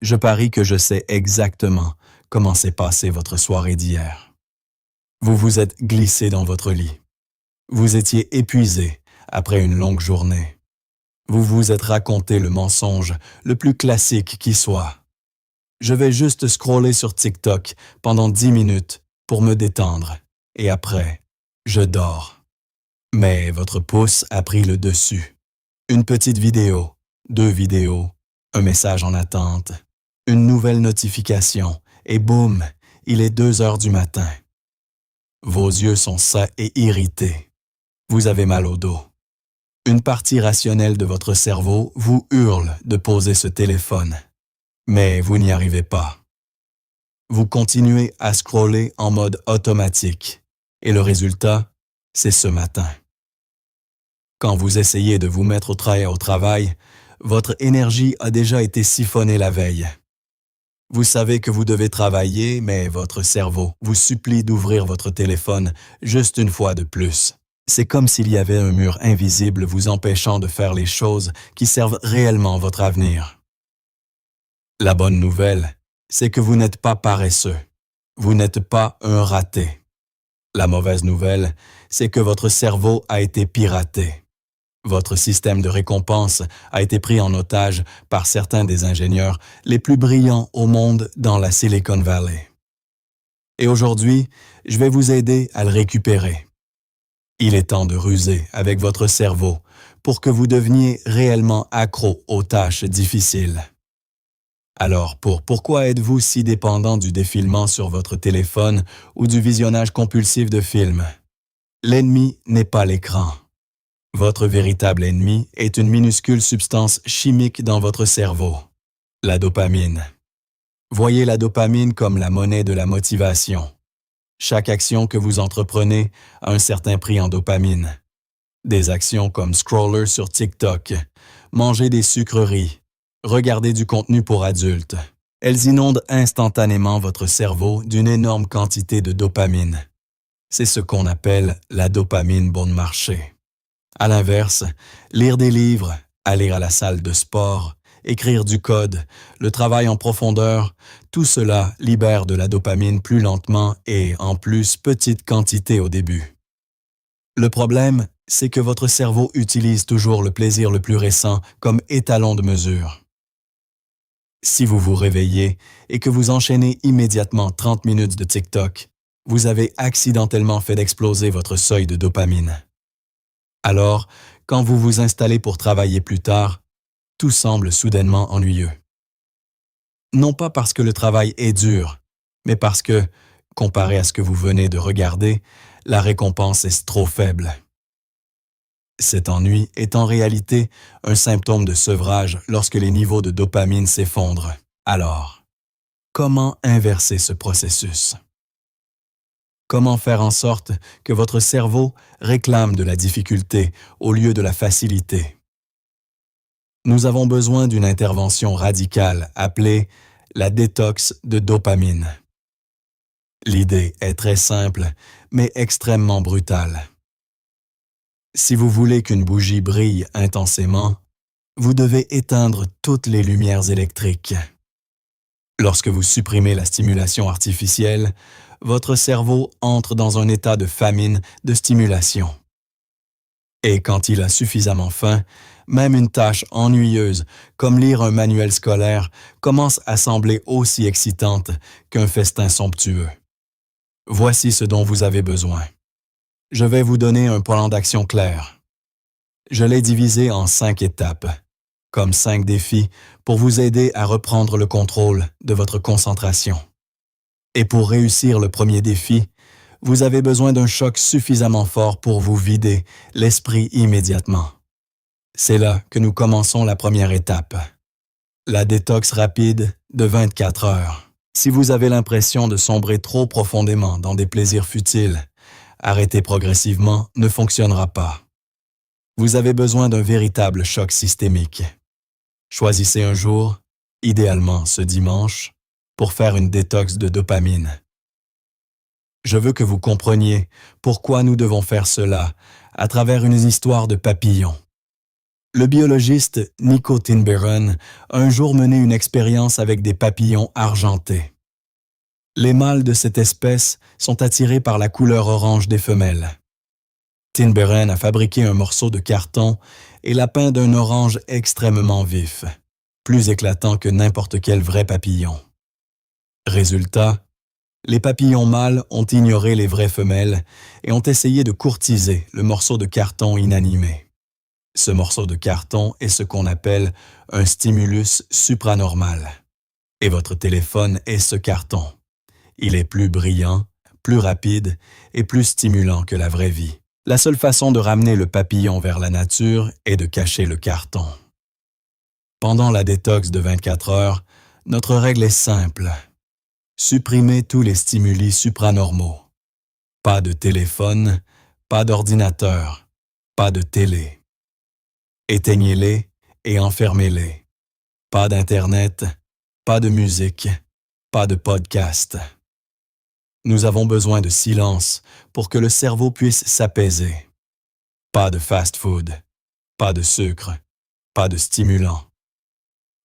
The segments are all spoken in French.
Je parie que je sais exactement comment s'est passée votre soirée d'hier. Vous vous êtes glissé dans votre lit. Vous étiez épuisé après une longue journée. Vous vous êtes raconté le mensonge le plus classique qui soit. Je vais juste scroller sur TikTok pendant 10 minutes pour me détendre et après, je dors. Mais votre pouce a pris le dessus. Une petite vidéo, 2 vidéos, un message en attente, une nouvelle notification et boum, il est 2 heures du matin. Vos yeux sont sats et irrités. Vous avez mal au dos. Une partie rationnelle de votre cerveau vous hurle de poser ce téléphone. Mais vous n'y arrivez pas. Vous continuez à scroller en mode automatique. Et le résultat, c'est ce matin. Quand vous essayez de vous mettre au travail, votre énergie a déjà été siphonnée la veille. Vous savez que vous devez travailler, mais votre cerveau vous supplie d'ouvrir votre téléphone juste une fois de plus. C'est comme s'il y avait un mur invisible vous empêchant de faire les choses qui servent réellement votre avenir. La bonne nouvelle, c'est que vous n'êtes pas paresseux. Vous n'êtes pas un raté. La mauvaise nouvelle, c'est que votre cerveau a été piraté. Votre système de récompense a été pris en otage par certains des ingénieurs les plus brillants au monde dans la Silicon Valley. Et aujourd'hui, je vais vous aider à le récupérer. Il est temps de ruser avec votre cerveau pour que vous deveniez réellement accro aux tâches difficiles. Alors, pourquoi êtes-vous si dépendant du défilement sur votre téléphone ou du visionnage compulsif de films? L'ennemi n'est pas l'écran. Votre véritable ennemi est une minuscule substance chimique dans votre cerveau, la dopamine. Voyez la dopamine comme la monnaie de la motivation. Chaque action que vous entreprenez a un certain prix en dopamine. Des actions comme scroller sur TikTok, manger des sucreries, regarder du contenu pour adultes. Elles inondent instantanément votre cerveau d'une énorme quantité de dopamine. C'est ce qu'on appelle la dopamine bon marché. À l'inverse, lire des livres, aller à la salle de sport, écrire du code, le travail en profondeur, tout cela libère de la dopamine plus lentement et en plus petite quantité au début. Le problème, c'est que votre cerveau utilise toujours le plaisir le plus récent comme étalon de mesure. Si vous vous réveillez et que vous enchaînez immédiatement 30 minutes de TikTok, vous avez accidentellement fait exploser votre seuil de dopamine. Alors, quand vous vous installez pour travailler plus tard, tout semble soudainement ennuyeux. Non pas parce que le travail est dur, mais parce que, comparé à ce que vous venez de regarder, la récompense est trop faible. Cet ennui est en réalité un symptôme de sevrage lorsque les niveaux de dopamine s'effondrent. Alors, comment inverser ce processus? Comment faire en sorte que votre cerveau réclame de la difficulté au lieu de la facilité? Nous avons besoin d'une intervention radicale appelée la détox de dopamine. L'idée est très simple, mais extrêmement brutale. Si vous voulez qu'une bougie brille intensément, vous devez éteindre toutes les lumières électriques. Lorsque vous supprimez la stimulation artificielle, votre cerveau entre dans un état de famine de stimulation. Et quand il a suffisamment faim, même une tâche ennuyeuse, comme lire un manuel scolaire, commence à sembler aussi excitante qu'un festin somptueux. Voici ce dont vous avez besoin. Je vais vous donner un plan d'action clair. Je l'ai divisé en 5 étapes, comme 5 défis pour vous aider à reprendre le contrôle de votre concentration. Et pour réussir le premier défi, vous avez besoin d'un choc suffisamment fort pour vous vider l'esprit immédiatement. C'est là que nous commençons la première étape. La détox rapide de 24 heures. Si vous avez l'impression de sombrer trop profondément dans des plaisirs futiles, arrêter progressivement ne fonctionnera pas. Vous avez besoin d'un véritable choc systémique. Choisissez un jour, idéalement ce dimanche, pour faire une détox de dopamine. Je veux que vous compreniez pourquoi nous devons faire cela à travers une histoire de papillon. Le biologiste Nico Tinbergen a un jour mené une expérience avec des papillons argentés. Les mâles de cette espèce sont attirés par la couleur orange des femelles. Tinbergen a fabriqué un morceau de carton et l'a peint d'un orange extrêmement vif, plus éclatant que n'importe quel vrai papillon. Résultat, les papillons mâles ont ignoré les vraies femelles et ont essayé de courtiser le morceau de carton inanimé. Ce morceau de carton est ce qu'on appelle un stimulus supranormal. Et votre téléphone est ce carton. Il est plus brillant, plus rapide et plus stimulant que la vraie vie. La seule façon de ramener le papillon vers la nature est de cacher le carton. Pendant la détox de 24 heures, notre règle est simple. Supprimez tous les stimuli supranormaux. Pas de téléphone, pas d'ordinateur, pas de télé. Éteignez-les et enfermez-les. Pas d'Internet, pas de musique, pas de podcast. Nous avons besoin de silence pour que le cerveau puisse s'apaiser. Pas de fast-food, pas de sucre, pas de stimulant.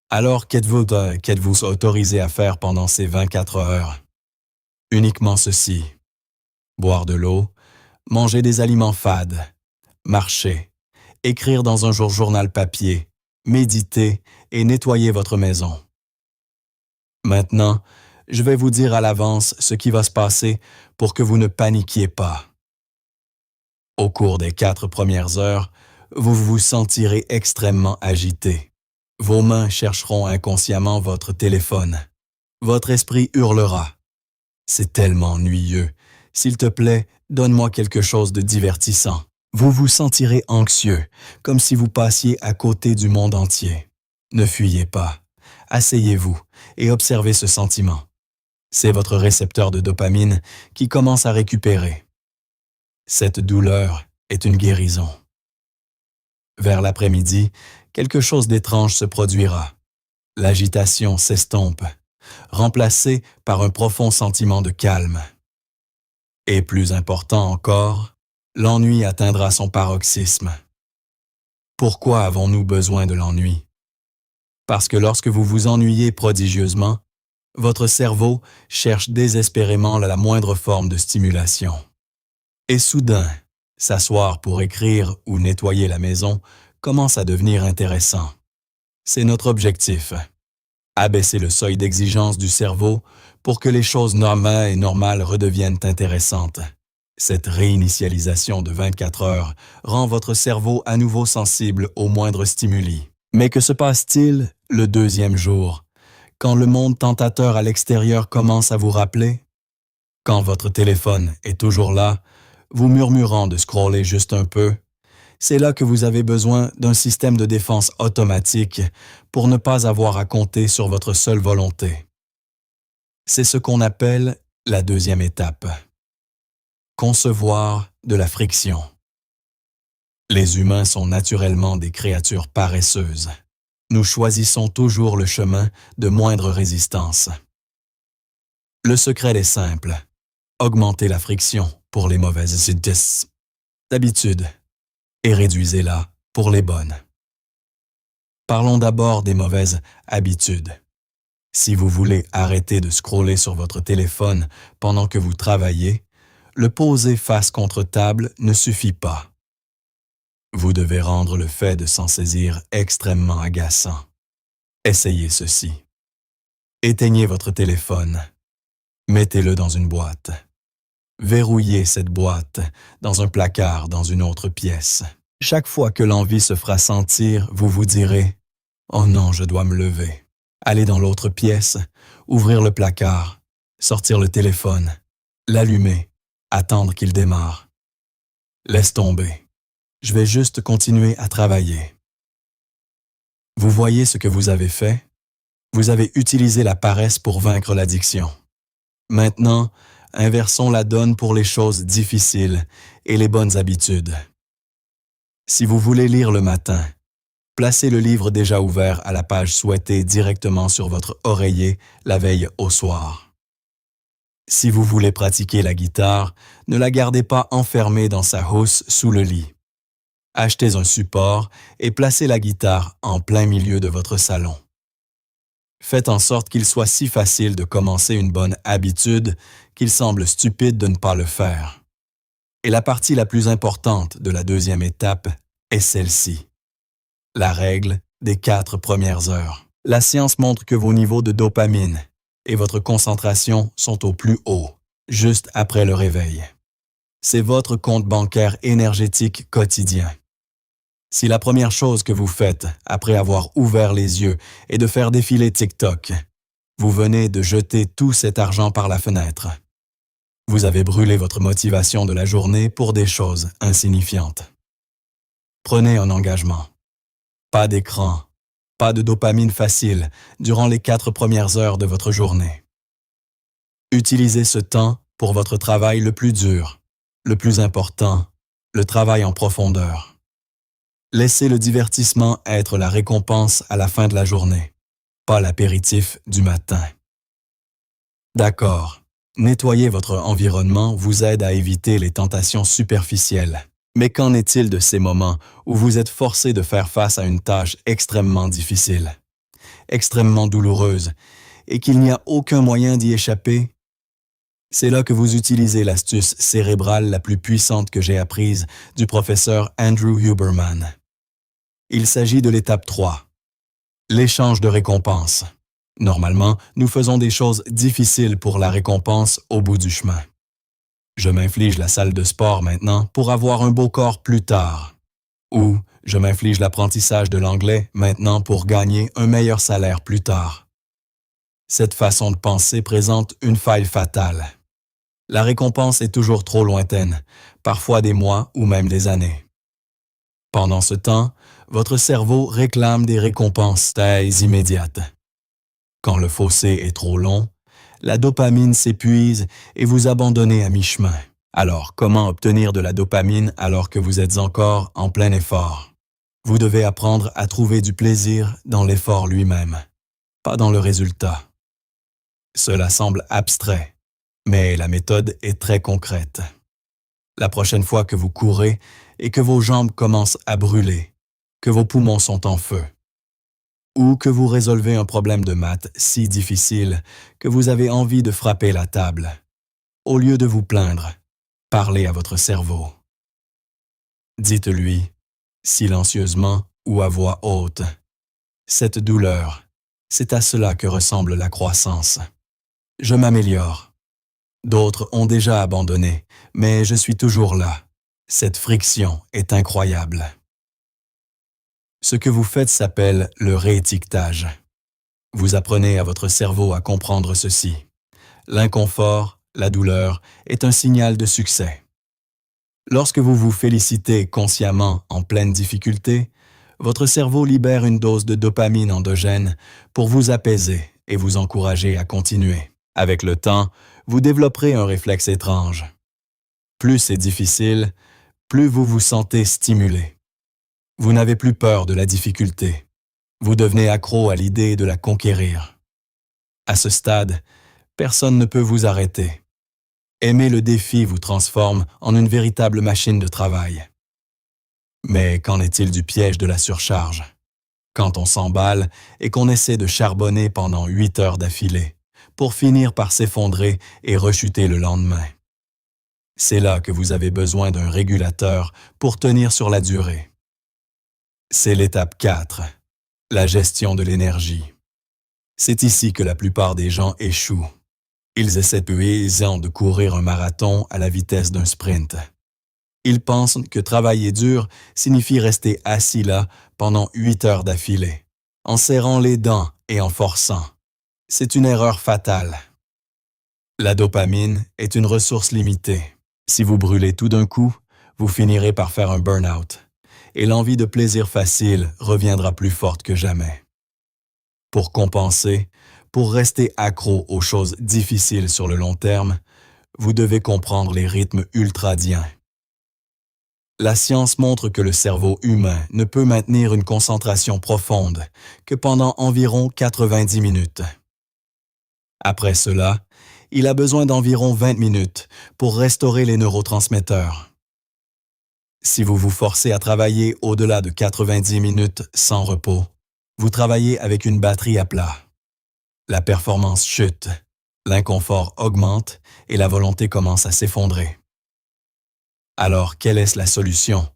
Alors qu'êtes-vous autorisé à faire pendant ces 24 heures? Uniquement ceci. Boire de l'eau, manger des aliments fades, marcher, écrire dans un journal papier, méditer et nettoyer votre maison. Maintenant, je vais vous dire à l'avance ce qui va se passer pour que vous ne paniquiez pas. Au cours des 4 premières heures, vous vous sentirez extrêmement agité. Vos mains chercheront inconsciemment votre téléphone. Votre esprit hurlera. C'est tellement ennuyeux. S'il te plaît, donne-moi quelque chose de divertissant. Vous vous sentirez anxieux, comme si vous passiez à côté du monde entier. Ne fuyez pas. Asseyez-vous et observez ce sentiment. C'est votre récepteur de dopamine qui commence à récupérer. Cette douleur est une guérison. Vers l'après-midi, quelque chose d'étrange se produira. L'agitation s'estompe, remplacée par un profond sentiment de calme. Et plus important encore, l'ennui atteindra son paroxysme. Pourquoi avons-nous besoin de l'ennui? Parce que lorsque vous vous ennuyez prodigieusement, votre cerveau cherche désespérément la moindre forme de stimulation. Et soudain, s'asseoir pour écrire ou nettoyer la maison commence à devenir intéressant. C'est notre objectif. Abaisser le seuil d'exigence du cerveau pour que les choses normales redeviennent intéressantes. Cette réinitialisation de 24 heures rend votre cerveau à nouveau sensible aux moindres stimuli. Mais que se passe-t-il le 2e jour, quand le monde tentateur à l'extérieur commence à vous rappeler? Quand votre téléphone est toujours là, vous murmurant de scroller juste un peu, c'est là que vous avez besoin d'un système de défense automatique pour ne pas avoir à compter sur votre seule volonté. C'est ce qu'on appelle la 2e étape. Concevoir de la friction. Les humains sont naturellement des créatures paresseuses. Nous choisissons toujours le chemin de moindre résistance. Le secret est simple. Augmentez la friction pour les mauvaises habitudes et réduisez-la pour les bonnes. Parlons d'abord des mauvaises habitudes. Si vous voulez arrêter de scroller sur votre téléphone pendant que vous travaillez, le poser face contre table ne suffit pas. Vous devez rendre le fait de s'en saisir extrêmement agaçant. Essayez ceci. Éteignez votre téléphone. Mettez-le dans une boîte. Verrouillez cette boîte dans un placard dans une autre pièce. Chaque fois que l'envie se fera sentir, vous vous direz « Oh non, je dois me lever ». Aller dans l'autre pièce, ouvrir le placard, sortir le téléphone, l'allumer, attendre qu'il démarre. Laisse tomber. Je vais juste continuer à travailler. Vous voyez ce que vous avez fait? Vous avez utilisé la paresse pour vaincre l'addiction. Maintenant, inversons la donne pour les choses difficiles et les bonnes habitudes. Si vous voulez lire le matin, placez le livre déjà ouvert à la page souhaitée directement sur votre oreiller la veille au soir. Si vous voulez pratiquer la guitare, ne la gardez pas enfermée dans sa housse sous le lit. Achetez un support et placez la guitare en plein milieu de votre salon. Faites en sorte qu'il soit si facile de commencer une bonne habitude qu'il semble stupide de ne pas le faire. Et la partie la plus importante de la deuxième étape est celle-ci. La règle des 4 premières heures. La science montre que vos niveaux de dopamine et votre concentration sont au plus haut, juste après le réveil. C'est votre compte bancaire énergétique quotidien. Si la première chose que vous faites après avoir ouvert les yeux est de faire défiler TikTok, vous venez de jeter tout cet argent par la fenêtre. Vous avez brûlé votre motivation de la journée pour des choses insignifiantes. Prenez un engagement. Pas d'écran, pas de dopamine facile durant les 4 premières heures de votre journée. Utilisez ce temps pour votre travail le plus dur, le plus important, le travail en profondeur. Laissez le divertissement être la récompense à la fin de la journée, pas l'apéritif du matin. D'accord, nettoyer votre environnement vous aide à éviter les tentations superficielles. Mais qu'en est-il de ces moments où vous êtes forcé de faire face à une tâche extrêmement difficile, extrêmement douloureuse, et qu'il n'y a aucun moyen d'y échapper? C'est là que vous utilisez l'astuce cérébrale la plus puissante que j'ai apprise du professeur Andrew Huberman. Il s'agit de l'étape 3. L'échange de récompenses. Normalement, nous faisons des choses difficiles pour la récompense au bout du chemin. Je m'inflige la salle de sport maintenant pour avoir un beau corps plus tard. Ou je m'inflige l'apprentissage de l'anglais maintenant pour gagner un meilleur salaire plus tard. Cette façon de penser présente une faille fatale. La récompense est toujours trop lointaine, parfois des mois ou même des années. Pendant ce temps, votre cerveau réclame des récompenses très immédiates. Quand le fossé est trop long, la dopamine s'épuise et vous abandonnez à mi-chemin. Alors, comment obtenir de la dopamine alors que vous êtes encore en plein effort? Vous devez apprendre à trouver du plaisir dans l'effort lui-même, pas dans le résultat. Cela semble abstrait, mais la méthode est très concrète. La prochaine fois que vous courez et que vos jambes commencent à brûler, que vos poumons sont en feu, ou que vous résolvez un problème de maths si difficile que vous avez envie de frapper la table, au lieu de vous plaindre, parlez à votre cerveau. Dites-lui, silencieusement ou à voix haute, « Cette douleur, c'est à cela que ressemble la croissance. Je m'améliore. D'autres ont déjà abandonné, mais je suis toujours là. Cette friction est incroyable. » Ce que vous faites s'appelle le réétiquetage. Vous apprenez à votre cerveau à comprendre ceci. L'inconfort, la douleur, est un signal de succès. Lorsque vous vous félicitez consciemment en pleine difficulté, votre cerveau libère une dose de dopamine endogène pour vous apaiser et vous encourager à continuer. Avec le temps, vous développerez un réflexe étrange. Plus c'est difficile, plus vous vous sentez stimulé. Vous n'avez plus peur de la difficulté. Vous devenez accro à l'idée de la conquérir. À ce stade, personne ne peut vous arrêter. Aimer le défi vous transforme en une véritable machine de travail. Mais qu'en est-il du piège de la surcharge? Quand on s'emballe et qu'on essaie de charbonner pendant 8 heures d'affilée, pour finir par s'effondrer et rechuter le lendemain. C'est là que vous avez besoin d'un régulateur pour tenir sur la durée. C'est l'étape 4, la gestion de l'énergie. C'est ici que la plupart des gens échouent. Ils essaient peu aisant de courir un marathon à la vitesse d'un sprint. Ils pensent que travailler dur signifie rester assis là pendant 8 heures d'affilée, en serrant les dents et en forçant. C'est une erreur fatale. La dopamine est une ressource limitée. Si vous brûlez tout d'un coup, vous finirez par faire un burn-out. Et l'envie de plaisir facile reviendra plus forte que jamais. Pour compenser, pour rester accro aux choses difficiles sur le long terme, vous devez comprendre les rythmes ultradiens. La science montre que le cerveau humain ne peut maintenir une concentration profonde que pendant environ 90 minutes. Après cela, il a besoin d'environ 20 minutes pour restaurer les neurotransmetteurs. Si vous vous forcez à travailler au-delà de 90 minutes sans repos, vous travaillez avec une batterie à plat. La performance chute, l'inconfort augmente et la volonté commence à s'effondrer. Alors, quelle est la solution?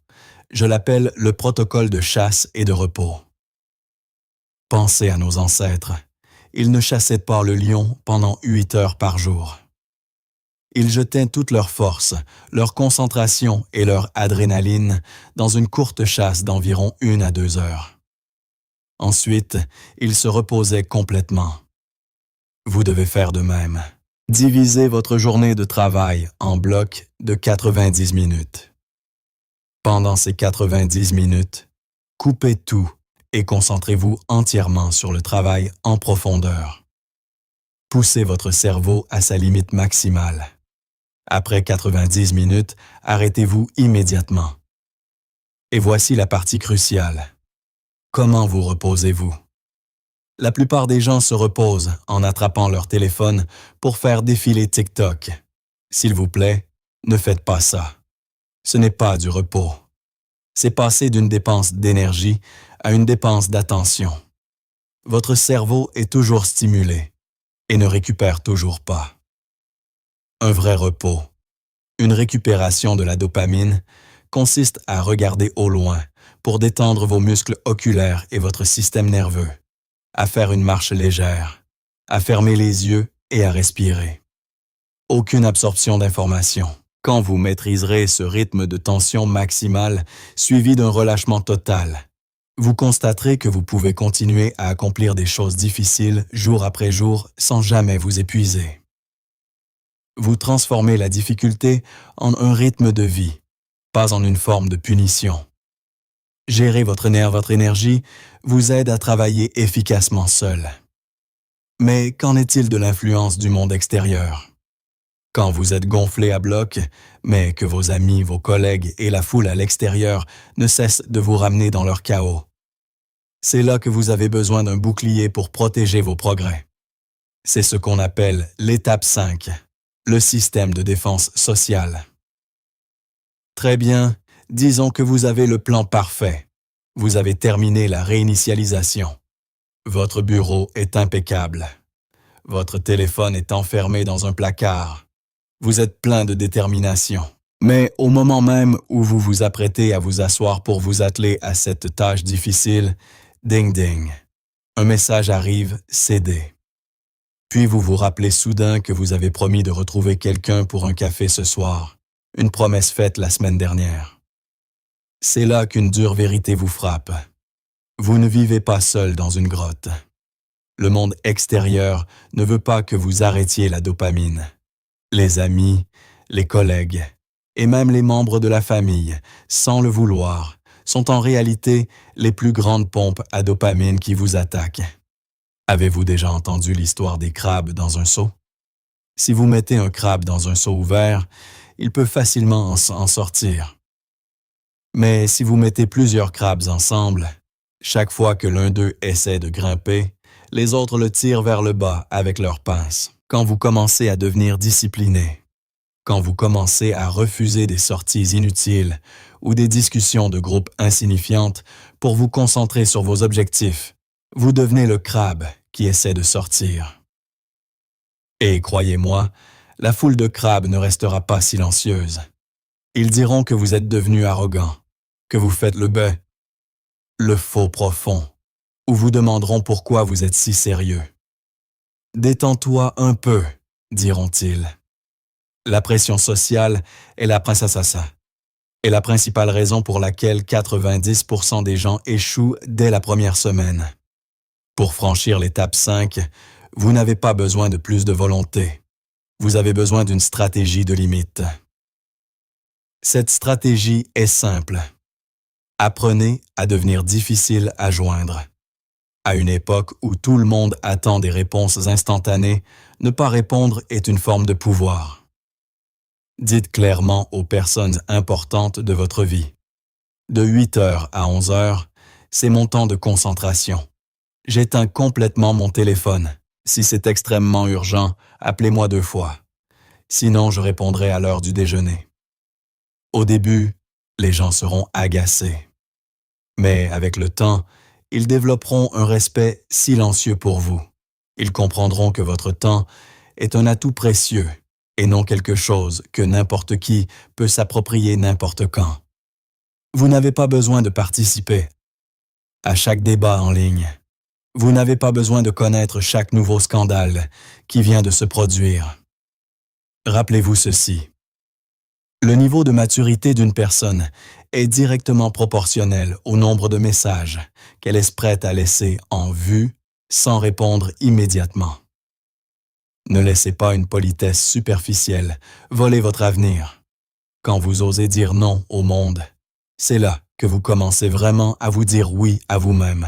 Je l'appelle le protocole de chasse et de repos. Pensez à nos ancêtres. Ils ne chassaient pas le lion pendant 8 heures par jour. Ils jetaient toute leur force, leur concentration et leur adrénaline dans une courte chasse d'environ 1 à 2 heures. Ensuite, ils se reposaient complètement. Vous devez faire de même. Divisez votre journée de travail en blocs de 90 minutes. Pendant ces 90 minutes, coupez tout et concentrez-vous entièrement sur le travail en profondeur. Poussez votre cerveau à sa limite maximale. Après 90 minutes, arrêtez-vous immédiatement. Et voici la partie cruciale. Comment vous reposez-vous? La plupart des gens se reposent en attrapant leur téléphone pour faire défiler TikTok. S'il vous plaît, ne faites pas ça. Ce n'est pas du repos. C'est passer d'une dépense d'énergie à une dépense d'attention. Votre cerveau est toujours stimulé et ne récupère toujours pas. Un vrai repos, une récupération de la dopamine, consiste à regarder au loin pour détendre vos muscles oculaires et votre système nerveux, à faire une marche légère, à fermer les yeux et à respirer. Aucune absorption d'informations. Quand vous maîtriserez ce rythme de tension maximale suivi d'un relâchement total, vous constaterez que vous pouvez continuer à accomplir des choses difficiles jour après jour sans jamais vous épuiser. Vous transformez la difficulté en un rythme de vie, pas en une forme de punition. Gérer votre énergie vous aide à travailler efficacement seul. Mais qu'en est-il de l'influence du monde extérieur? Quand vous êtes gonflé à bloc, mais que vos amis, vos collègues et la foule à l'extérieur ne cessent de vous ramener dans leur chaos, c'est là que vous avez besoin d'un bouclier pour protéger vos progrès. C'est ce qu'on appelle l'étape 5, le système de défense sociale. Très bien, disons que vous avez le plan parfait. Vous avez terminé la réinitialisation. Votre bureau est impeccable. Votre téléphone est enfermé dans un placard. Vous êtes plein de détermination. Mais au moment même où vous vous apprêtez à vous asseoir pour vous atteler à cette tâche difficile, ding ding, un message arrive, cédez. Puis vous vous rappelez soudain que vous avez promis de retrouver quelqu'un pour un café ce soir, une promesse faite la semaine dernière. C'est là qu'une dure vérité vous frappe. Vous ne vivez pas seul dans une grotte. Le monde extérieur ne veut pas que vous arrêtiez la dopamine. Les amis, les collègues et même les membres de la famille, sans le vouloir, sont en réalité les plus grandes pompes à dopamine qui vous attaquent. Avez-vous déjà entendu l'histoire des crabes dans un seau? Si vous mettez un crabe dans un seau ouvert, il peut facilement en sortir. Mais si vous mettez plusieurs crabes ensemble, chaque fois que l'un d'eux essaie de grimper, les autres le tirent vers le bas avec leurs pinces. Quand vous commencez à devenir discipliné, quand vous commencez à refuser des sorties inutiles ou des discussions de groupe insignifiantes pour vous concentrer sur vos objectifs, vous devenez le crabe qui essaie de sortir. Et croyez-moi, la foule de crabes ne restera pas silencieuse. Ils diront que vous êtes devenu arrogant, que vous faites le faux profond, ou vous demanderont pourquoi vous êtes si sérieux. Détends-toi un peu, diront-ils. La pression sociale est la principale raison pour laquelle 90% des gens échouent dès la première semaine. Pour franchir l'étape 5, vous n'avez pas besoin de plus de volonté. Vous avez besoin d'une stratégie de limite. Cette stratégie est simple. Apprenez à devenir difficile à joindre. À une époque où tout le monde attend des réponses instantanées, ne pas répondre est une forme de pouvoir. Dites clairement aux personnes importantes de votre vie. De 8 heures à 11 heures, c'est mon temps de concentration. J'éteins complètement mon téléphone. Si c'est extrêmement urgent, appelez-moi 2 fois. Sinon, je répondrai à l'heure du déjeuner. Au début, Les gens seront agacés. Mais avec le temps, ils développeront un respect silencieux pour vous. Ils comprendront que votre temps est un atout précieux et non quelque chose que n'importe qui peut s'approprier n'importe quand. Vous n'avez pas besoin de participer à chaque débat en ligne. Vous n'avez pas besoin de connaître chaque nouveau scandale qui vient de se produire. Rappelez-vous ceci. Le niveau de maturité d'une personne est directement proportionnel au nombre de messages qu'elle est prête à laisser en vue sans répondre immédiatement. Ne laissez pas une politesse superficielle voler votre avenir. Quand vous osez dire non au monde, c'est là que vous commencez vraiment à vous dire oui à vous-même.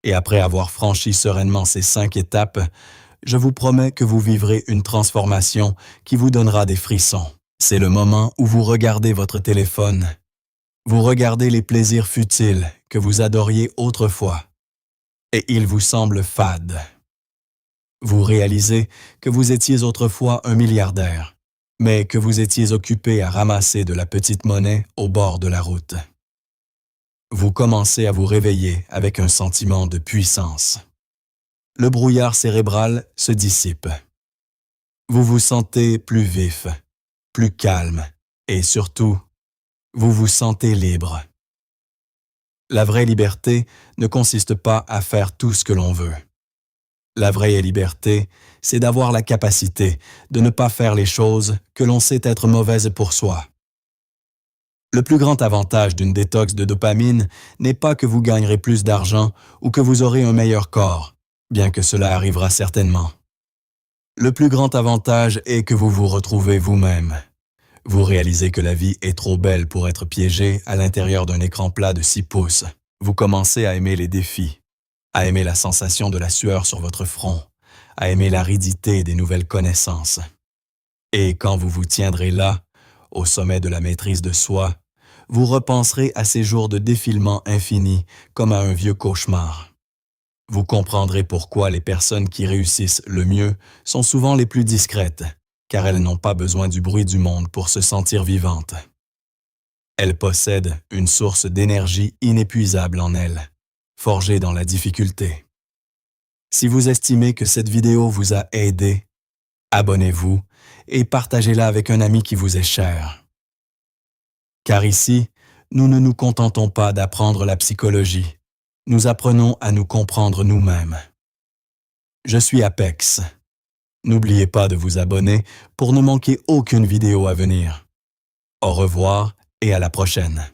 Et après avoir franchi sereinement ces 5 étapes, je vous promets que vous vivrez une transformation qui vous donnera des frissons. C'est le moment où vous regardez votre téléphone. Vous regardez les plaisirs futiles que vous adoriez autrefois. Et ils vous semblent fades. Vous réalisez que vous étiez autrefois un milliardaire, mais que vous étiez occupé à ramasser de la petite monnaie au bord de la route. Vous commencez à vous réveiller avec un sentiment de puissance. Le brouillard cérébral se dissipe. Vous vous sentez plus vif, plus calme et surtout, vous vous sentez libre. La vraie liberté ne consiste pas à faire tout ce que l'on veut. La vraie liberté, c'est d'avoir la capacité de ne pas faire les choses que l'on sait être mauvaises pour soi. Le plus grand avantage d'une détox de dopamine n'est pas que vous gagnerez plus d'argent ou que vous aurez un meilleur corps, bien que cela arrivera certainement. Le plus grand avantage est que vous vous retrouvez vous-même. Vous réalisez que la vie est trop belle pour être piégée à l'intérieur d'un écran plat de 6 pouces. Vous commencez à aimer les défis, à aimer la sensation de la sueur sur votre front, à aimer l'aridité des nouvelles connaissances. Et quand vous vous tiendrez là, au sommet de la maîtrise de soi, vous repenserez à ces jours de défilement infini comme à un vieux cauchemar. Vous comprendrez pourquoi les personnes qui réussissent le mieux sont souvent les plus discrètes, car elles n'ont pas besoin du bruit du monde pour se sentir vivantes. Elles possèdent une source d'énergie inépuisable en elles, forgée dans la difficulté. Si vous estimez que cette vidéo vous a aidé, abonnez-vous et partagez-la avec un ami qui vous est cher. Car ici, nous ne nous contentons pas d'apprendre la psychologie, nous apprenons à nous comprendre nous-mêmes. Je suis Apex. N'oubliez pas de vous abonner pour ne manquer aucune vidéo à venir. Au revoir et à la prochaine.